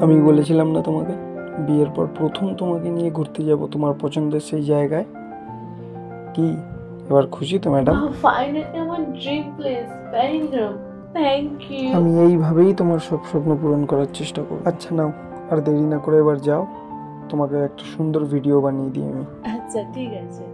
আমি বলেছিলাম না তোমাকে, বিয়ের পর প্রথম তোমাকে নিয়ে ঘুরতে যাব তোমার পছন্দের সেই জায়গায়। কি এবার খুশি তো ম্যাডাম? ফাইনালি আমার ড্রিম প্লেস প্যারিগ্রাম। Thank you. আমি এইভাবেই তোমার সব স্বপ্ন পূরণ করার চেষ্টা করব। আচ্ছা নাও, আর দেরি না করে এবার যাও, তোমাকে একটা সুন্দর ভিডিও বানিয়ে দিই আমি। আচ্ছা ঠিক আছে।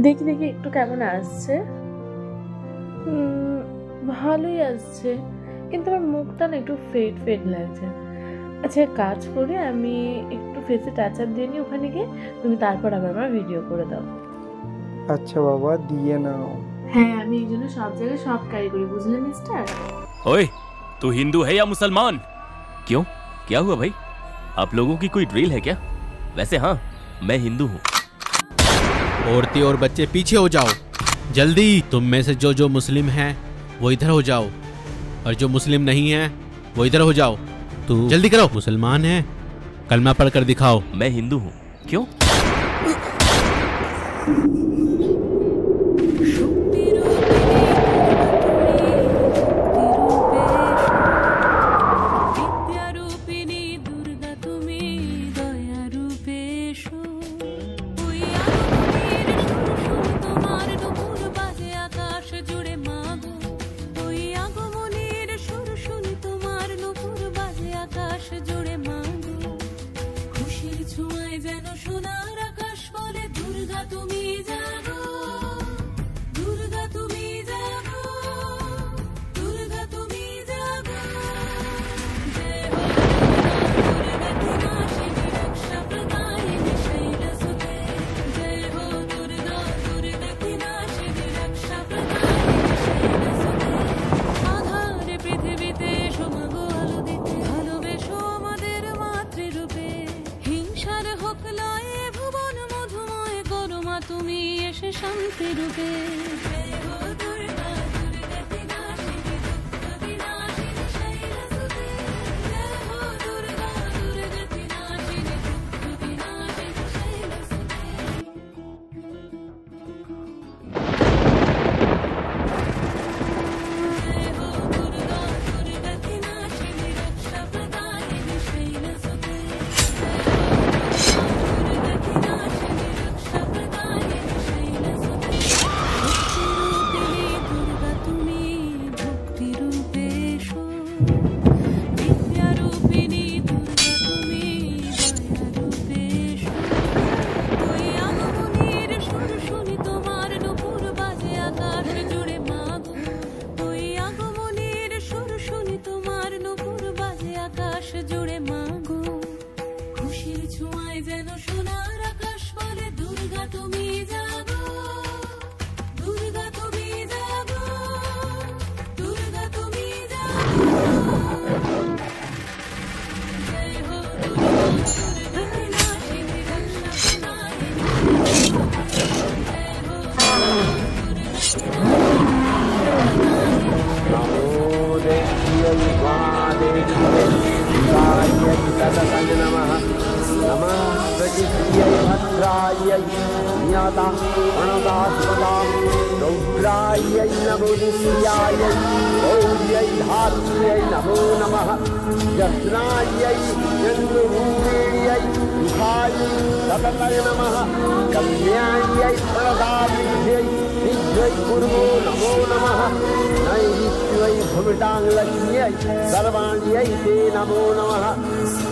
দেখি দেখি একটু কেমন আসছে। ভালোই আসছে, কিন্তু আমার মুখটা না একটু ফেড ফেড লাগছে। আচ্ছা কাজ করে আমি একটু ফেসে টাচ আপ দিয়ে নিই ওখানে গিয়ে, তুমি তারপর আবার আমার ভিডিও করে দাও। আচ্ছা বাবা, দিয়ে নাও। হ্যাঁ আমি এই জন্য সব জায়গায় সব ক্যারি করি, বুঝলে मिस्टर। ओए, तू हिंदू है या मुसलमान? क्यों, क्या हुआ भाई? आप लोगों की कोई ड्रिल है क्या? वैसे हाँ, मैं हिंदू हूँ। औरतें और बच्चे पीछे हो जाओ जल्दी। तुम में से जो जो मुस्लिम हैं वो इधर हो जाओ, और जो मुस्लिम नहीं है वो इधर हो जाओ। तू जल्दी करो। मुसलमान है, कलमा पढ़ कर दिखाओ। मैं हिंदू हूँ। क्यों? তুমি এসে শান্তি রূপে नमो नमः जस्नायै जन्मभूमियै सुखायै सततये नमः कल्याण्यै प्रदाभियै नित्यै कुर्मो नमो नमः नैवित्यै भुविटाङ्लक्ष्म्यै सर्वाण्यै ते नमो नमः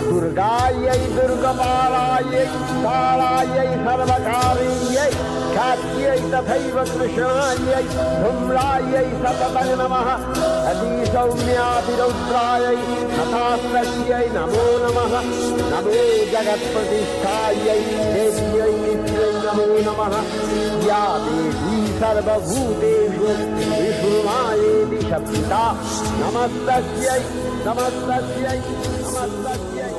दुर्गायै दुर्गपालायै कालायै सर्वकार्यै ख्यात्यै तथैव कृष्णायै धूम्रायै सततये नमः अतिसौम्यातिरौद्रायै नतास्यै नमो नमः नमो जगत्प्रतिष्ठायै देव्यै नित्यै नमो नमः या देवी सर्वभूतेषु विष्णुमायेति शब्दिता नमस्तस्यै नमस्तस्यै नमस्तस्यै।